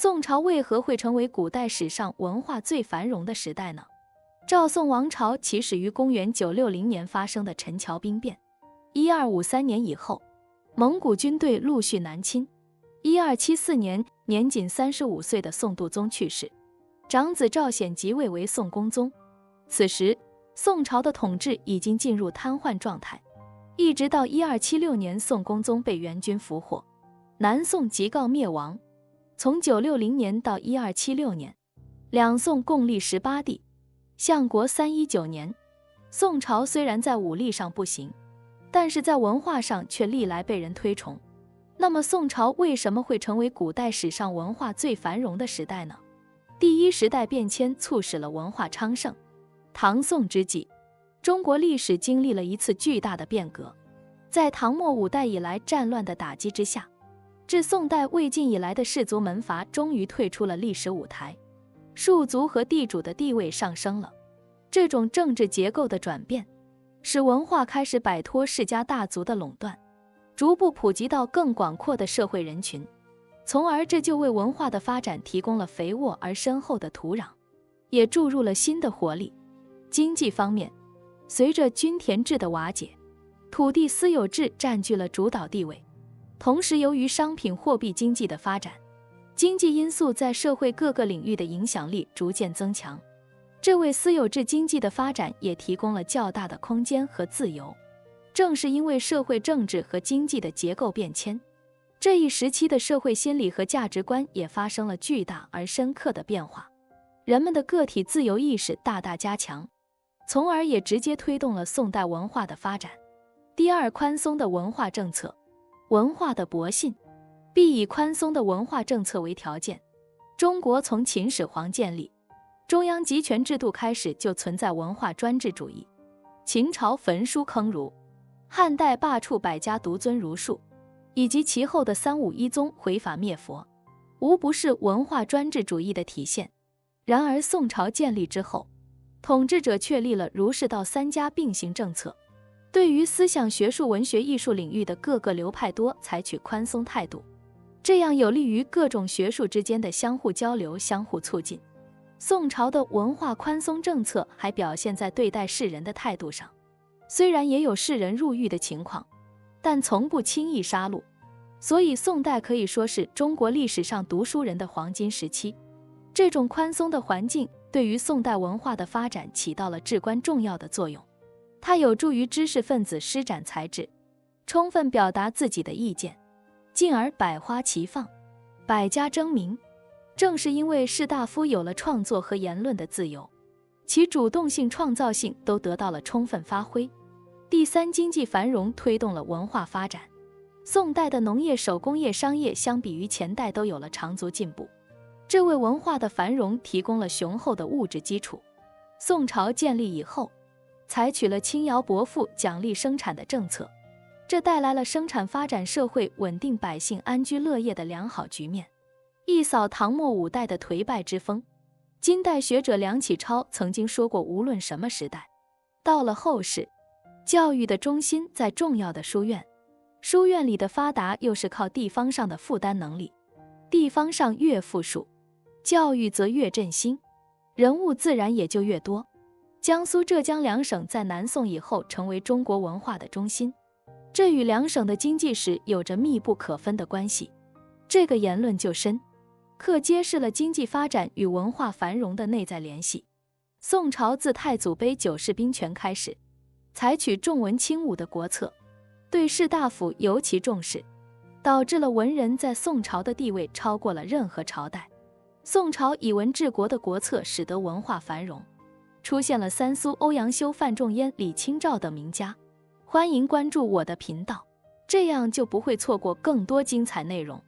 宋朝为何会成为古代史上文化最繁荣的时代呢？赵宋王朝起始于公元960年发生的陈桥兵变。1253年以后，蒙古军队陆续南侵。1274年，年仅35岁的宋度宗去世，长子赵显即位为宋恭宗。此时，宋朝的统治已经进入瘫痪状态，一直到1276年，宋恭宗被元军俘获，南宋即告灭亡。从960年到1276年，两宋共历18帝。相国319年，宋朝虽然在武力上不行，但是在文化上却历来被人推崇。那么宋朝为什么会成为古代史上文化最繁荣的时代呢？第一时代变迁促使了文化昌盛。唐宋之际，中国历史经历了一次巨大的变革。在唐末5代以来战乱的打击之下，至宋代魏晋以来的氏族门阀终于退出了历史舞台，庶族和地主的地位上升了。这种政治结构的转变，使文化开始摆脱世家大族的垄断，逐步普及到更广阔的社会人群，从而这就为文化的发展提供了肥沃而深厚的土壤，也注入了新的活力。经济方面，随着均田制的瓦解，土地私有制占据了主导地位。同时，由于商品货币经济的发展，经济因素在社会各个领域的影响力逐渐增强，这为私有制经济的发展也提供了较大的空间和自由。正是因为社会政治和经济的结构变迁，这一时期的社会心理和价值观也发生了巨大而深刻的变化，人们的个体自由意识大大加强，从而也直接推动了宋代文化的发展。第二，宽松的文化政策。文化的博信必以宽松的文化政策为条件。中国从秦始皇建立，中央集权制度开始就存在文化专制主义。秦朝焚书坑儒，汉代罢黜百家独尊儒术，以及其后的三武一宗毁法灭佛，无不是文化专制主义的体现。然而宋朝建立之后，统治者确立了儒释道三家并行政策，对于思想学术文学艺术领域的各个流派多采取宽松态度，这样有利于各种学术之间的相互交流、相互促进。宋朝的文化宽松政策还表现在对待世人的态度上，虽然也有世人入狱的情况，但从不轻易杀戮，所以宋代可以说是中国历史上读书人的黄金时期。这种宽松的环境对于宋代文化的发展起到了至关重要的作用，它有助于知识分子施展才智，充分表达自己的意见，进而百花齐放，百家争鸣。正是因为士大夫有了创作和言论的自由，其主动性、创造性都得到了充分发挥。第三，经济繁荣推动了文化发展。宋代的农业、手工业、商业相比于前代都有了长足进步，这为文化的繁荣提供了雄厚的物质基础。宋朝建立以后，采取了轻徭薄赋、奖励生产的政策，这带来了生产发展、社会稳定、百姓安居乐业的良好局面，一扫唐末5代的颓败之风。金代学者梁启超曾经说过，无论什么时代，到了后世，教育的中心在重要的书院，书院里的发达又是靠地方上的负担能力，地方上越富庶，教育则越振兴，人物自然也就越多。江苏、浙江两省在南宋以后成为中国文化的中心，这与两省的经济史有着密不可分的关系。这个言论就深刻揭示了经济发展与文化繁荣的内在联系。宋朝自太祖卑9世兵权开始，采取重文轻武的国策，对士大夫尤其重视，导致了文人在宋朝的地位超过了任何朝代。宋朝以文治国的国策使得文化繁荣，出现了三苏、欧阳修、范仲淹、李清照等名家。欢迎关注我的频道，这样就不会错过更多精彩内容。